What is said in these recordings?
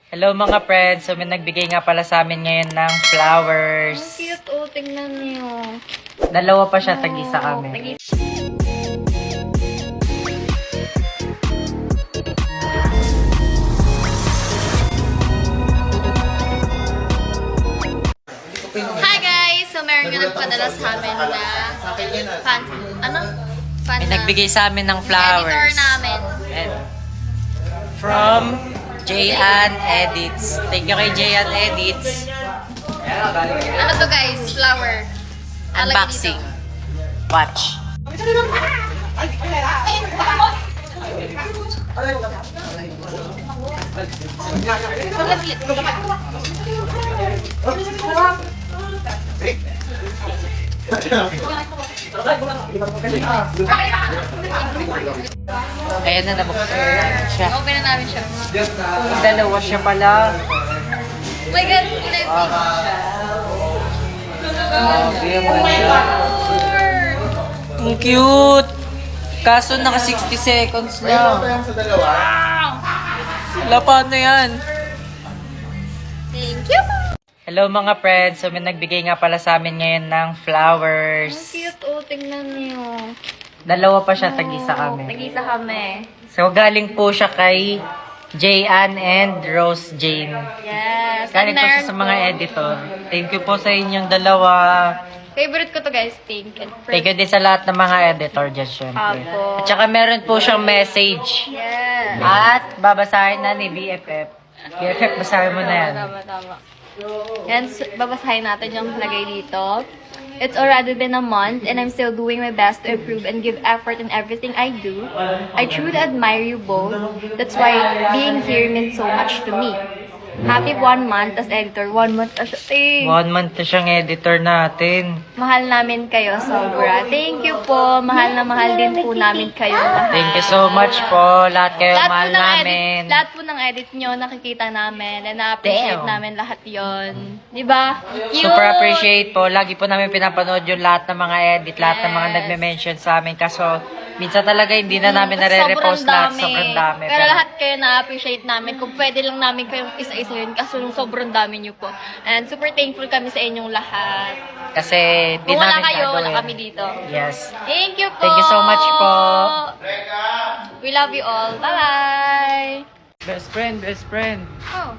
Hello mga friends, so may nagbigay nga pala sa amin ngayon ng flowers. Ang cute, oh. Tingnan niyo. Dalawa pa siya, tag-isa kami. Hi guys! So meron nga nagpadala sa amin na fan, fan May na nagbigay sa amin ng editor flowers. namin. And from Jayan Edits. Thank you kay Jayan Edits. Ano to guys? Flower. Unboxing. Watch. Ayan na, nabuksan siya. Open na namin siya. Dalawa siya pala. Oh my god! Kulay pink. Grabe naman siya. Ang cute! Kaso naka 60 seconds lang. Wala pa na yan. Thank you! Hello mga friends, so may nagbigay nga pala sa amin ngayon ng flowers. Ang cute, oh. Tingnan niyo. Dalawa pa siya, tag-isa kami. Nag-isa kami. So galing po siya kay Jayan and Rose Jane. Yes. Galing po siya sa mga editor. Thank you po sa inyong dalawa. Favorite ko to guys, pink and Thank you din sa lahat ng mga editor dyan, syempre. Apo. At saka meron po siyang message. Yes. At babasahin na ni BFF. BFF, basahin mo na yan. Tama. Yan, babasahin natin yung lagay dito. It's already been a month and I'm still doing my best to improve and give effort in everything I do. I truly admire you both. That's why being here means so much to me. Happy 1 month as editor. 1 month as 1 month na siyang editor natin. Mahal namin kayo sobra. Thank you po. Mahal na mahal din po namin kayo lahat. Thank you so much po. Lahat kayo mahal namin. Lahat po ng edit nyo nakikita namin and na-appreciate Damn. namin lahat yon. Diba? Cute! Super appreciate po. Lagi po namin pinapanood yung lahat ng mga edit, lahat ng mga Yes. nagme-mention sa amin. Kaso, minsan talaga hindi na namin nare-repost lahat. Sobrang dami. Pero lahat kayo na-appreciate namin. Kung pwede lang namin kayong isa-isa yun. Kaso nung sobrang dami nyo po. And super thankful kami sa inyong lahat. Kasi, di Kung wala namin kayo, gagawin. wala kami dito. Yes. Thank you po! Thank you so much po. We love you all. Bye-bye! Best friend. Oh.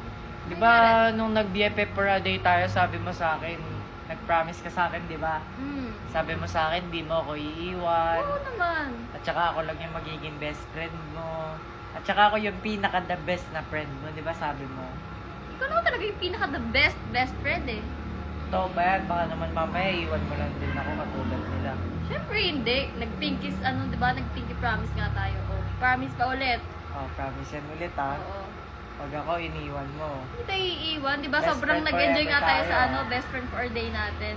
Di ba, nung nag-BFF for a day tayo, sabi mo sa akin, nag-promise ka sa akin, di ba? Sabi mo sa akin, di mo ako iiwan. Oo naman. At saka ako lang yung magiging best friend mo. At saka ako yung pinaka-the best na friend mo, di ba sabi mo? Ikaw naman talaga yung pinaka-the best friend eh. Totoo ba yan? Baka naman mamaya iwan mo lang din ako katulad nila. Siyempre hindi. Nag-pinkies, di ba? Nag-pinky promise nga tayo. Oh, promise pa ulit. Oh, promise yan ulit ha. Oo. Pag ako, iniwan mo. Hindi tayo iiwan. Di ba? Best Sobrang friend nag-enjoy forever nga tayo sa tayo. best friend for a day natin.